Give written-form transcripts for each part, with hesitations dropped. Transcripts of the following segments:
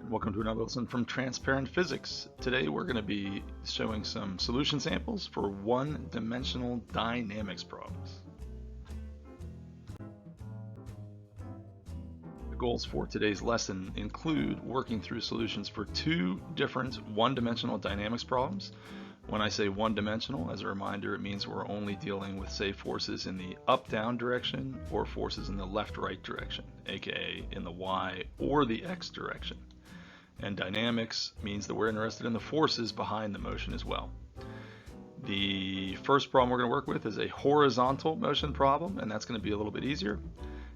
Welcome to another lesson from Transparent Physics. Today we're going to be showing some solution samples for one-dimensional dynamics problems. The goals for today's lesson include working through solutions for two different one-dimensional dynamics problems. When I say one-dimensional, as a reminder, it means we're only dealing with, say, forces in the up-down direction or forces in the left-right direction, aka in the y or the x direction. And dynamics means that we're interested in the forces behind the motion as well. The first problem we're going to work with is a horizontal motion problem, and that's going to be a little bit easier.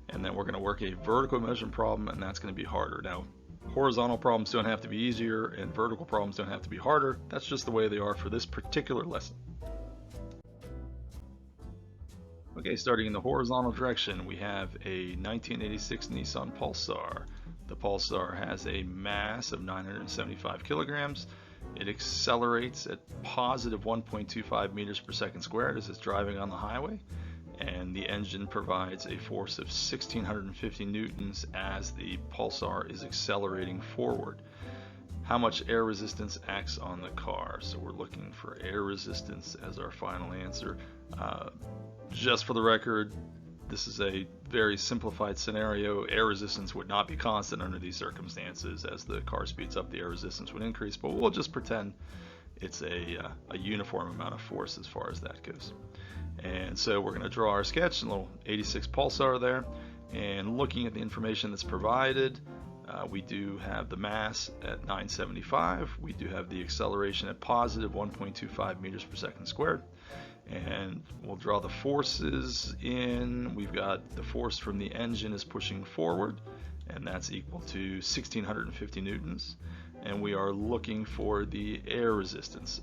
And then we're going to work a vertical motion problem, and that's going to be harder. Now, horizontal problems don't have to be easier, and vertical problems don't have to be harder. That's just the way they are for this particular lesson. Okay, starting in the horizontal direction, we have a 1986 Nissan Pulsar. The Pulsar has a mass of 975 kilograms. It accelerates at positive 1.25 meters per second squared as it's driving on the highway, and the engine provides a force of 1650 newtons as the Pulsar is accelerating forward. How much air resistance acts on the car? So we're looking for air resistance as our final answer. Just for the record, this is a very simplified scenario. Air resistance would not be constant under these circumstances. As the car speeds up, the air resistance would increase, but we'll just pretend it's a uniform amount of force as far as that goes. And so we're going to draw our sketch, a little 86 Pulsar there, and looking at the information that's provided, we do have the mass at 975. We do have the acceleration at positive 1.25 meters per second squared. And we'll draw the forces in. We've got the force from the engine is pushing forward, and that's equal to 1650 newtons. And we are looking for the air resistance.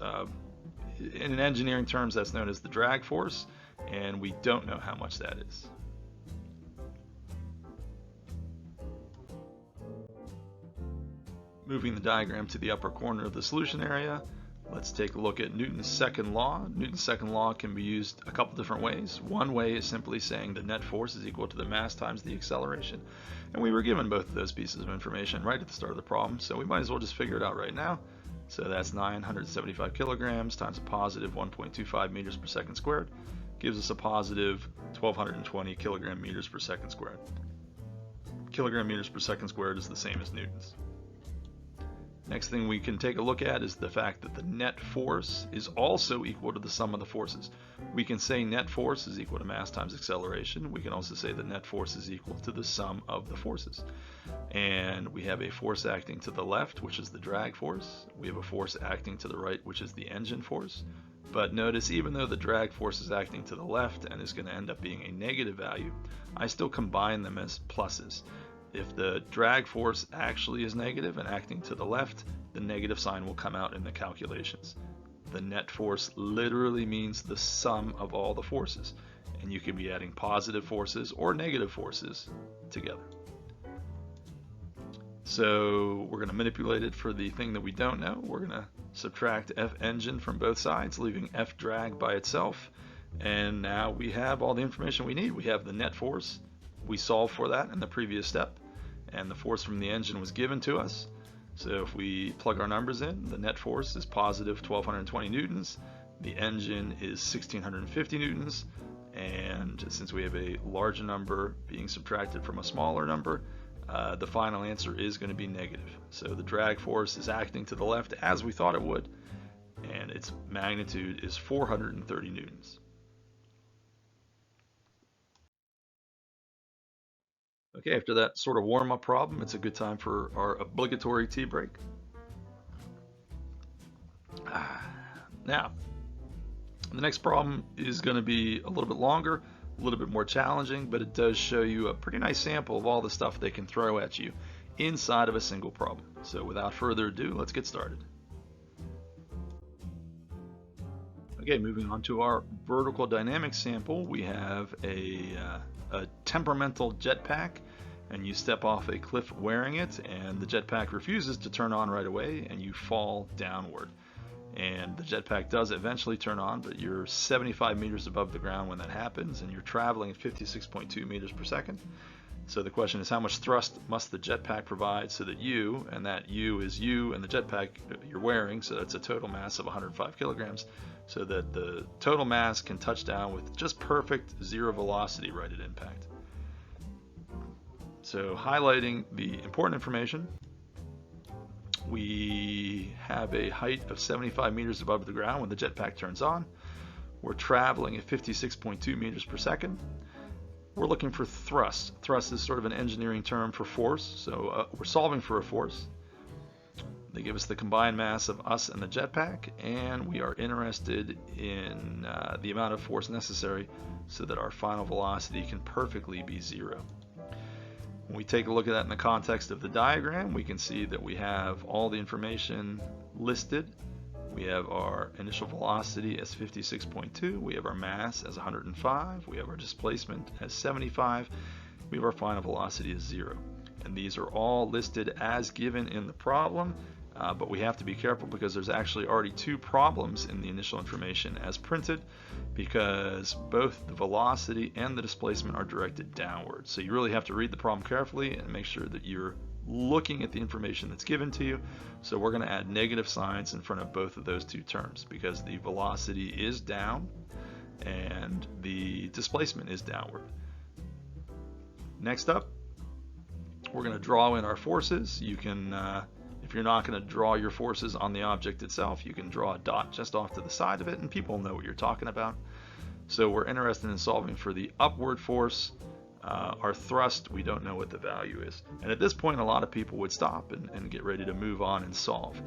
In engineering terms, that's known as the drag force, and we don't know how much that is. Moving the diagram to the upper corner of the solution area, let's take a look at Newton's second law. Newton's second law can be used a couple different ways. One way is simply saying the net force is equal to the mass times the acceleration. And we were given both of those pieces of information right at the start of the problem, so we might as well just figure it out right now. So that's 975 kilograms times a positive 1.25 meters per second squared gives us a positive 1220 kilogram meters per second squared. Kilogram meters per second squared is the same as Newton's. Next thing we can take a look at is the fact that the net force is also equal to the sum of the forces. We can say net force is equal to mass times acceleration. We can also say the net force is equal to the sum of the forces. And we have a force acting to the left, which is the drag force. We have a force acting to the right, which is the engine force. But notice, even though the drag force is acting to the left and is going to end up being a negative value, I still combine them as pluses. If the drag force actually is negative and acting to the left, the negative sign will come out in the calculations. The net force literally means the sum of all the forces, and you can be adding positive forces or negative forces together. So we're going to manipulate it for the thing that we don't know. We're going to subtract F engine from both sides, leaving F drag by itself. And now we have all the information we need. We have the net force. We solved for that in the previous step, and the force from the engine was given to us. So if we plug our numbers in, the net force is positive 1220 newtons, the engine is 1650 newtons, and since we have a larger number being subtracted from a smaller number, the final answer is going to be negative. So the drag force is acting to the left as we thought it would, and its magnitude is 430 newtons. Okay, after that sort of warm-up problem, it's a good time for our obligatory tea break. Now, the next problem is going to be a little bit longer, a little bit more challenging, but it does show you a pretty nice sample of all the stuff they can throw at you inside of a single problem. So without further ado, let's get started. Okay, moving on to our vertical dynamics sample, we have a temperamental jetpack, and you step off a cliff wearing it, and the jetpack refuses to turn on right away, and you fall downward. And the jetpack does eventually turn on, but you're 75 meters above the ground when that happens, and you're traveling at 56.2 meters per second. So the question is, how much thrust must the jetpack provide so that you, and that you is you and the jetpack you're wearing, so that's a total mass of 105 kilograms, so that the total mass can touch down with just perfect zero velocity right at impact. So highlighting the important information, we have a height of 75 meters above the ground when the jetpack turns on. We're traveling at 56.2 meters per second. We're looking for thrust. Thrust is sort of an engineering term for force, so we're solving for a force. They give us the combined mass of us and the jetpack, and we are interested in the amount of force necessary so that our final velocity can perfectly be zero. When we take a look at that in the context of the diagram, we can see that we have all the information listed. We have our initial velocity as 56.2, we have our mass as 105, we have our displacement as 75, we have our final velocity as 0. And these are all listed as given in the problem, but we have to be careful because there's actually already two problems in the initial information as printed, because both the velocity and the displacement are directed downward. So you really have to read the problem carefully and make sure that you're looking at the information that's given to you. So we're going to add negative signs in front of both of those two terms because the velocity is down and the displacement is downward. Next up, we're going to draw in our forces. You can, if you're not going to draw your forces on the object itself, you can draw a dot just off to the side of it and people know what you're talking about. So we're interested in solving for the upward force. Our thrust, we don't know what the value is. And at this point, a lot of people would stop and get ready to move on and solve.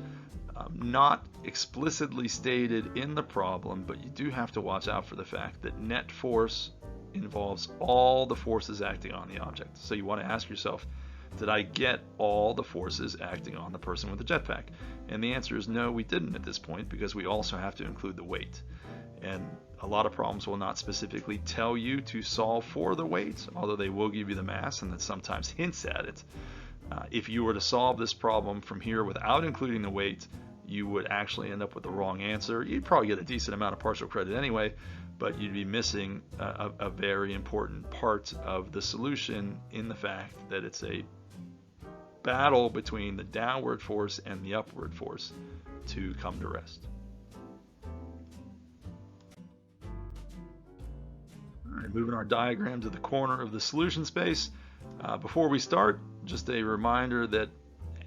Not explicitly stated in the problem, but you do have to watch out for the fact that net force involves all the forces acting on the object. So you want to ask yourself, did I get all the forces acting on the person with the jetpack? And the answer is no, we didn't at this point, because we also have to include the weight. And a lot of problems will not specifically tell you to solve for the weight, although they will give you the mass, and that sometimes hints at it. If you were to solve this problem from here without including the weight, you would actually end up with the wrong answer. You'd probably get a decent amount of partial credit anyway, but you'd be missing a very important part of the solution in the fact that it's a battle between the downward force and the upward force to come to rest. All right, moving our diagram to the corner of the solution space. Before we start, just a reminder that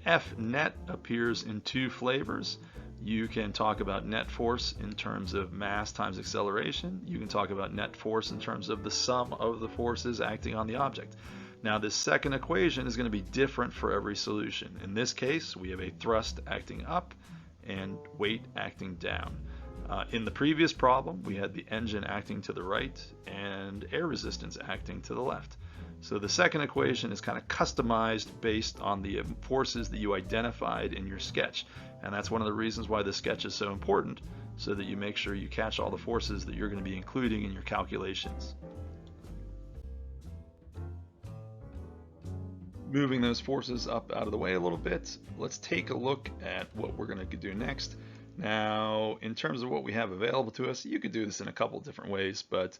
F net appears in two flavors. You can talk about net force in terms of mass times acceleration. You can talk about net force in terms of the sum of the forces acting on the object. Now, this second equation is going to be different for every solution. In this case, we have a thrust acting up and weight acting down. In the previous problem, we had the engine acting to the right and air resistance acting to the left. So the second equation is kind of customized based on the forces that you identified in your sketch. And that's one of the reasons why the sketch is so important, so that you make sure you catch all the forces that you're going to be including in your calculations. Moving those forces up out of the way a little bit, let's take a look at what we're going to do next. Now, in terms of what we have available to us, you could do this in a couple different ways, but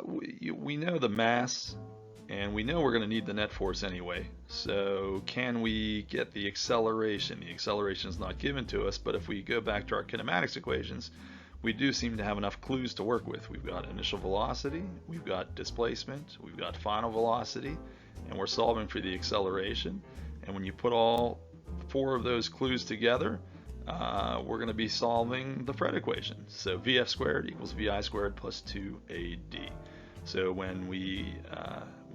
we know the mass and we know we're going to need the net force anyway. So can we get the acceleration? The acceleration is not given to us, but if we go back to our kinematics equations, we do seem to have enough clues to work with. We've got initial velocity, we've got displacement, we've got final velocity, and we're solving for the acceleration. And when you put all four of those clues together, we're going to be solving the Fred equation. So Vf squared equals Vi squared plus 2AD. So when we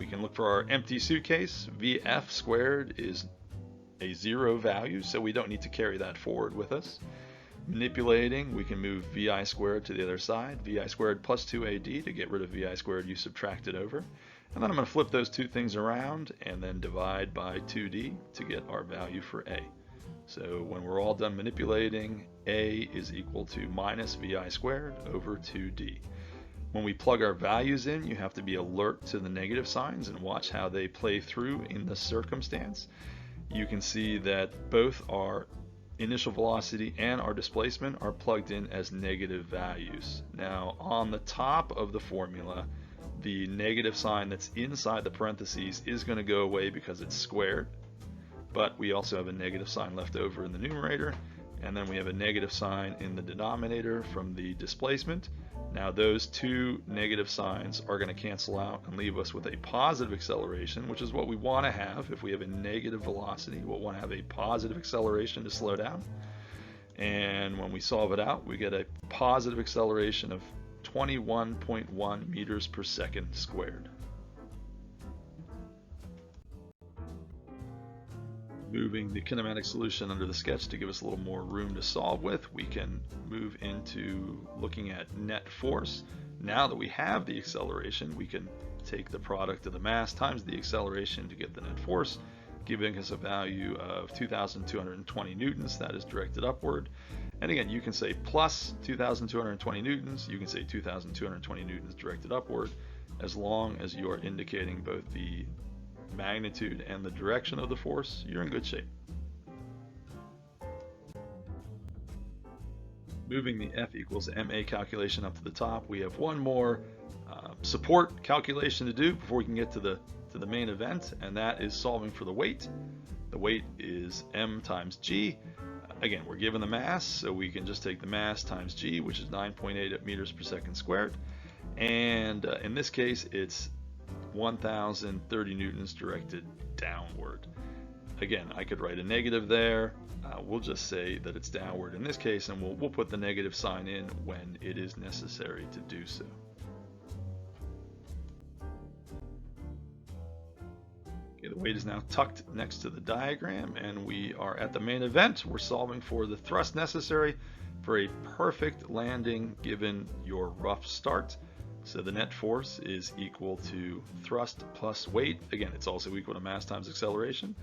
can look for our empty suitcase, Vf squared is a zero value, so we don't need to carry that forward with us. Manipulating, we can move Vi squared to the other side, Vi squared plus 2AD to get rid of Vi squared, you subtract it over. And then I'm going to flip those two things around and then divide by 2D to get our value for A. So when we're all done manipulating, A is equal to minus Vi squared over 2D. When we plug our values in, you have to be alert to the negative signs and watch how they play through in the circumstance. You can see that both our initial velocity and our displacement are plugged in as negative values. Now, on the top of the formula, the negative sign that's inside the parentheses is going to go away because it's squared, but we also have a negative sign left over in the numerator, and then we have a negative sign in the denominator from the displacement. Now those two negative signs are going to cancel out and leave us with a positive acceleration, which is what we want to have. If we have a negative velocity, we'll want to have a positive acceleration to slow down. And when we solve it out, we get a positive acceleration of 21.1 meters per second squared. Moving the kinematic solution under the sketch to give us a little more room to solve with, we can move into looking at net force. Now that we have the acceleration, we can take the product of the mass times the acceleration to get the net force, giving us a value of 2,220 newtons. That is directed upward. And again, you can say plus 2,220 newtons, you can say 2,220 newtons directed upward, as long as you are indicating both the magnitude and the direction of the force, you're in good shape. Moving the F equals ma calculation up to the top, we have one more support calculation to do before we can get to the main event, and that is solving for the weight. The weight is m times g. Again, we're given the mass, so we can just take the mass times g, which is 9.8 meters per second squared. And in this case, it's 1,030 newtons directed downward. Again, I could write a negative there. We'll just say that it's downward in this case, and we'll put the negative sign in when it is necessary to do so. Okay, the weight is now tucked next to the diagram, and we are at the main event. We're solving for the thrust necessary for a perfect landing given your rough start. So the net force is equal to thrust plus weight. Again, it's also equal to mass times acceleration,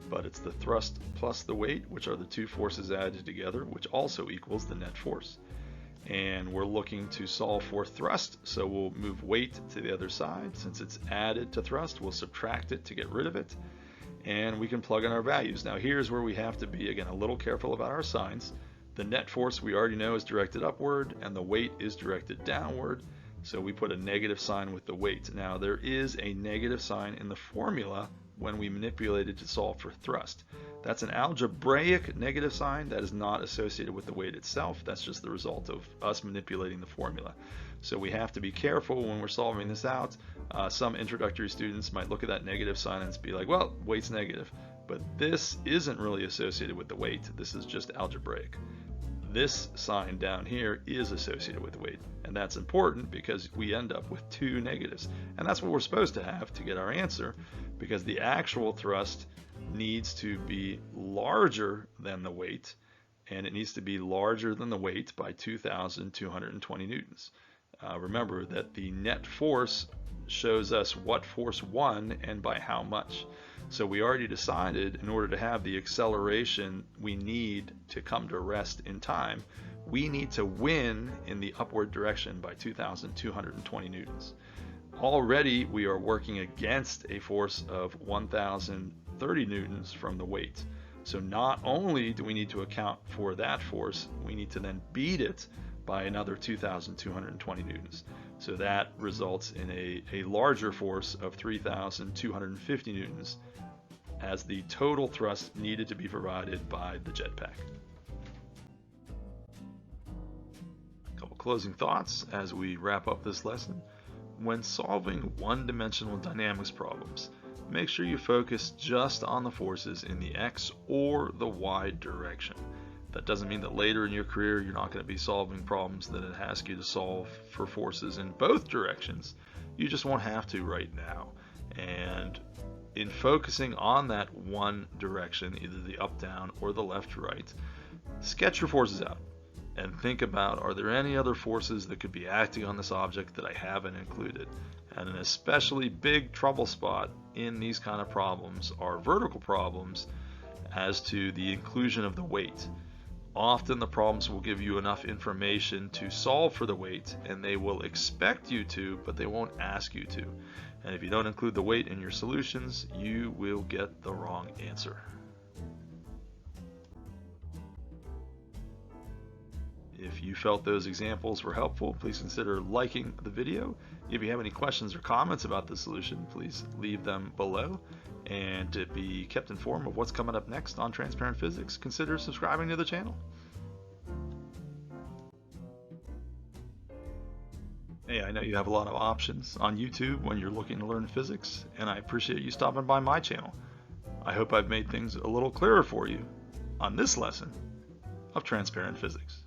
but it's the thrust plus the weight, which are the two forces added together, which also equals the net force. And we're looking to solve for thrust, so we'll move weight to the other side. Since it's added to thrust, we'll subtract it to get rid of it, and we can plug in our values. Now here's where we have to be, again, a little careful about our signs. The net force we already know is directed upward, and the weight is directed downward. So we put a negative sign with the weight. Now there is a negative sign in the formula when we manipulate it to solve for thrust. That's an algebraic negative sign that is not associated with the weight itself. That's just the result of us manipulating the formula. So we have to be careful when we're solving this out. Some introductory students might look at that negative sign and be like, well, weight's negative. But this isn't really associated with the weight. This is just algebraic. This sign down here is associated with weight, and that's important because we end up with two negatives, and that's what we're supposed to have to get our answer, because the actual thrust needs to be larger than the weight, and it needs to be larger than the weight by 2,220 newtons. Remember that the net force shows us what force won and by how much. So we already decided in order to have the acceleration we need to come to rest in time, we need to win in the upward direction by 2,220 newtons. Already we are working against a force of 1,030 newtons from the weight. So not only do we need to account for that force, we need to then beat it by another 2,220 newtons. So that results in a larger force of 3,250 newtons as the total thrust needed to be provided by the jetpack. A couple closing thoughts as we wrap up this lesson. When solving one-dimensional dynamics problems, make sure you focus just on the forces in the x or the y direction. That doesn't mean that later in your career you're not going to be solving problems that it asks you to solve for forces in both directions. You just won't have to right now. And in focusing on that one direction, either the up down or the left right, sketch your forces out and think about, are there any other forces that could be acting on this object that I haven't included? And an especially big trouble spot in these kind of problems are vertical problems as to the inclusion of the weight. Often the problems will give you enough information to solve for the weight, and they will expect you to, but they won't ask you to. And if you don't include the weight in your solutions, you will get the wrong answer. If you felt those examples were helpful, please consider liking the video. If you have any questions or comments about the solution, please leave them below. And to be kept informed of what's coming up next on Transparent Physics, consider subscribing to the channel. Hey, I know you have a lot of options on YouTube when you're looking to learn physics, and I appreciate you stopping by my channel. I hope I've made things a little clearer for you on this lesson of Transparent Physics.